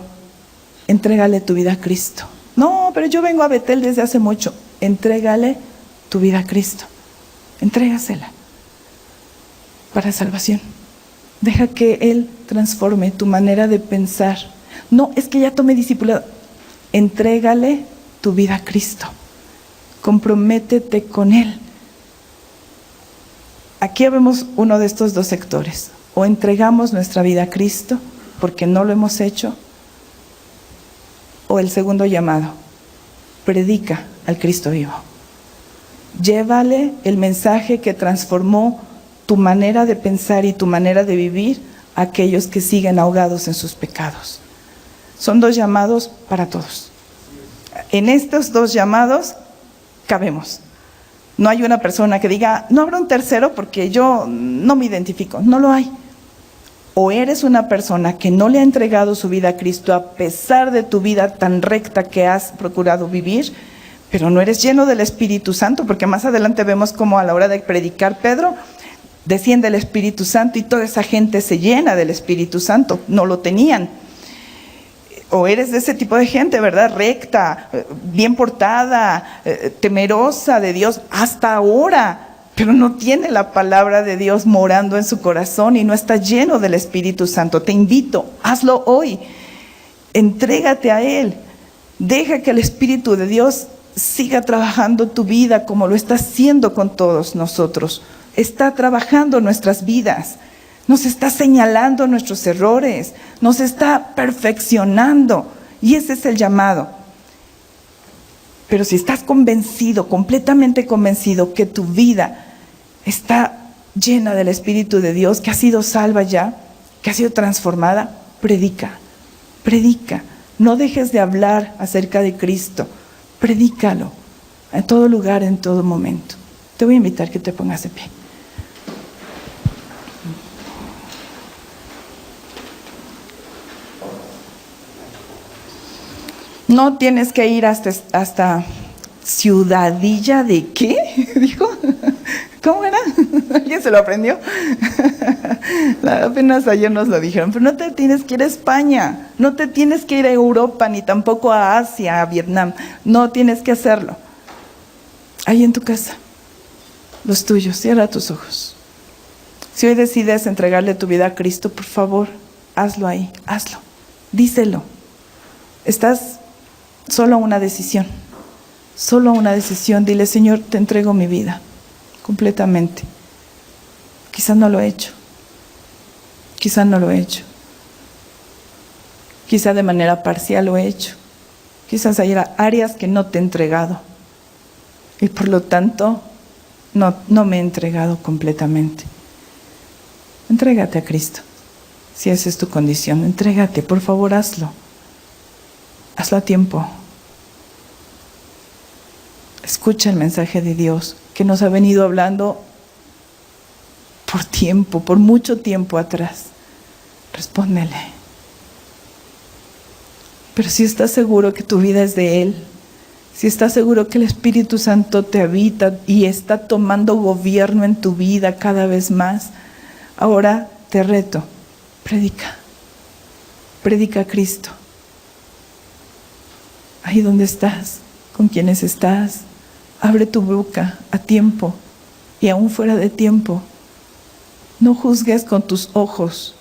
[SPEAKER 1] entrégale tu vida a Cristo. No, pero yo vengo a Betel desde hace mucho. Entrégale tu vida a Cristo, entrégasela para salvación. Deja que Él transforme tu manera de pensar. No, es que ya tomé discipulado. Entrégale tu vida a Cristo. Comprométete con Él. Aquí vemos uno de estos dos sectores. O entregamos nuestra vida a Cristo porque no lo hemos hecho, o el segundo llamado, predica al Cristo vivo. Llévale el mensaje que transformó tu manera de pensar y tu manera de vivir a aquellos que siguen ahogados en sus pecados. Son dos llamados para todos. En estos dos llamados cabemos. No hay una persona que diga, no habrá un tercero porque yo no me identifico. No lo hay. O eres una persona que no le ha entregado su vida a Cristo a pesar de tu vida tan recta que has procurado vivir, pero no eres lleno del Espíritu Santo, porque más adelante vemos cómo a la hora de predicar Pedro, desciende el Espíritu Santo y toda esa gente se llena del Espíritu Santo. No lo tenían. O eres de ese tipo de gente, ¿verdad? Recta, bien portada, temerosa de Dios hasta ahora, pero no tiene la palabra de Dios morando en su corazón y no está lleno del Espíritu Santo. Te invito, hazlo hoy. Entrégate a Él. Deja que el Espíritu de Dios siga trabajando tu vida como lo está haciendo con todos nosotros. Está trabajando nuestras vidas. Nos está señalando nuestros errores. Nos está perfeccionando. Y ese es el llamado. Pero si estás convencido, completamente convencido que tu vida está llena del Espíritu de Dios, que ha sido salva ya, que ha sido transformada, predica, predica. No dejes de hablar acerca de Cristo. Predícalo en todo lugar, en todo momento. Te voy a invitar que te pongas de pie. No tienes que ir hasta Ciudadilla de ¿qué? Dijo. ¿Cómo era? ¿Alguien se lo aprendió? Apenas ayer nos lo dijeron. Pero no te tienes que ir a España. No te tienes que ir a Europa, ni tampoco a Asia, a Vietnam. No tienes que hacerlo. Ahí en tu casa. Los tuyos. Cierra tus ojos. Si hoy decides entregarle tu vida a Cristo, por favor, hazlo ahí. Hazlo. Díselo. Estás solo a una decisión. Solo a una decisión. Dile, Señor, te entrego mi vida. Completamente. Quizás no lo he hecho. Quizás no lo he hecho. Quizás de manera parcial lo he hecho. Quizás hay áreas que no te he entregado. Y por lo tanto, no me he entregado completamente. Entrégate a Cristo. Si esa es tu condición, entrégate. Por favor, hazlo. Hazlo a tiempo. Escucha el mensaje de Dios que nos ha venido hablando por tiempo, por mucho tiempo atrás. Respóndele. Pero si estás seguro que tu vida es de Él, si estás seguro que el Espíritu Santo te habita y está tomando gobierno en tu vida cada vez más, ahora te reto, predica. Predica a Cristo. Ahí donde estás, con quienes estás, abre tu boca a tiempo y aún fuera de tiempo. No juzgues con tus ojos.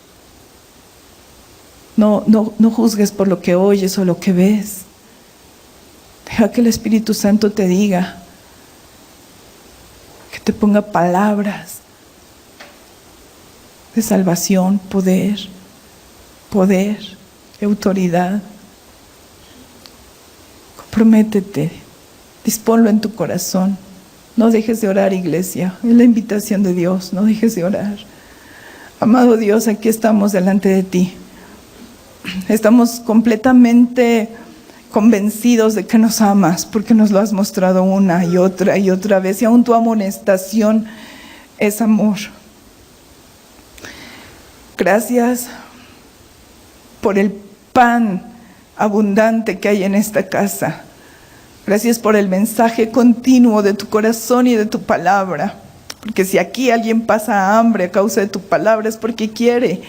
[SPEAKER 1] No juzgues por lo que oyes o lo que ves. Deja que el Espíritu Santo te diga, que te ponga palabras de salvación, poder y autoridad. Comprométete, disponlo en tu corazón. No dejes de orar, iglesia. Es la invitación de Dios, no dejes de orar. Amado Dios, aquí estamos delante de ti. Estamos completamente convencidos de que nos amas, porque nos lo has mostrado una y otra vez, y aún tu amonestación es amor. Gracias por el pan abundante que hay en esta casa. Gracias por el mensaje continuo de tu corazón y de tu palabra. Porque si aquí alguien pasa hambre a causa de tu palabra es porque quiere.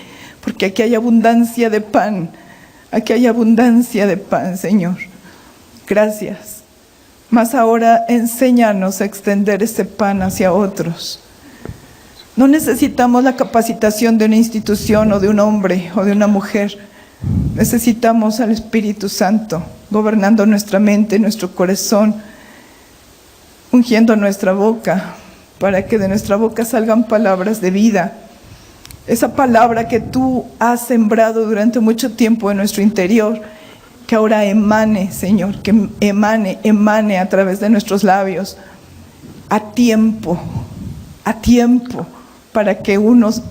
[SPEAKER 1] Porque aquí hay abundancia de pan. Aquí hay abundancia de pan, Señor. Gracias. Mas ahora enséñanos a extender ese pan hacia otros. No necesitamos la capacitación de una institución o de un hombre o de una mujer. Necesitamos al Espíritu Santo gobernando nuestra mente, nuestro corazón, ungiendo nuestra boca, para que de nuestra boca salgan palabras de vida. Esa palabra que tú has sembrado durante mucho tiempo en nuestro interior, que ahora emane, Señor, que emane a través de nuestros labios, a tiempo, para que unos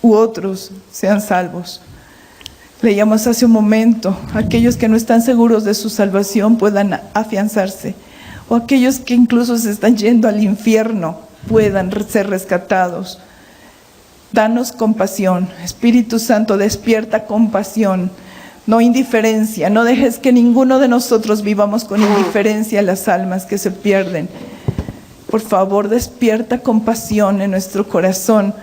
[SPEAKER 1] u otros sean salvos. Leíamos hace un momento, aquellos que no están seguros de su salvación puedan afianzarse, o aquellos que incluso se están yendo al infierno puedan ser rescatados. Danos compasión, Espíritu Santo, despierta compasión, no indiferencia. No dejes que ninguno de nosotros vivamos con indiferencia las almas que se pierden. Por favor, despierta compasión en nuestro corazón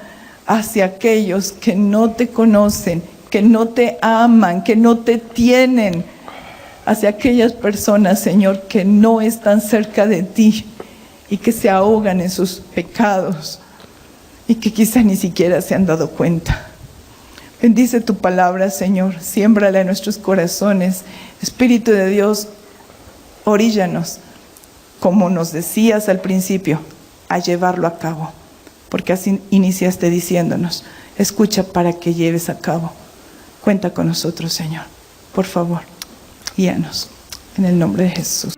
[SPEAKER 1] hacia aquellos que no te conocen, que no te aman, que no te tienen, hacia aquellas personas, Señor, que no están cerca de ti y que se ahogan en sus pecados y que quizás ni siquiera se han dado cuenta. Bendice tu palabra, Señor, siémbrala en nuestros corazones. Espíritu de Dios, oríllanos, como nos decías al principio, a llevarlo a cabo, porque así iniciaste diciéndonos, escucha para que lleves a cabo. Cuenta con nosotros, Señor, por favor, guíanos, en el nombre de Jesús.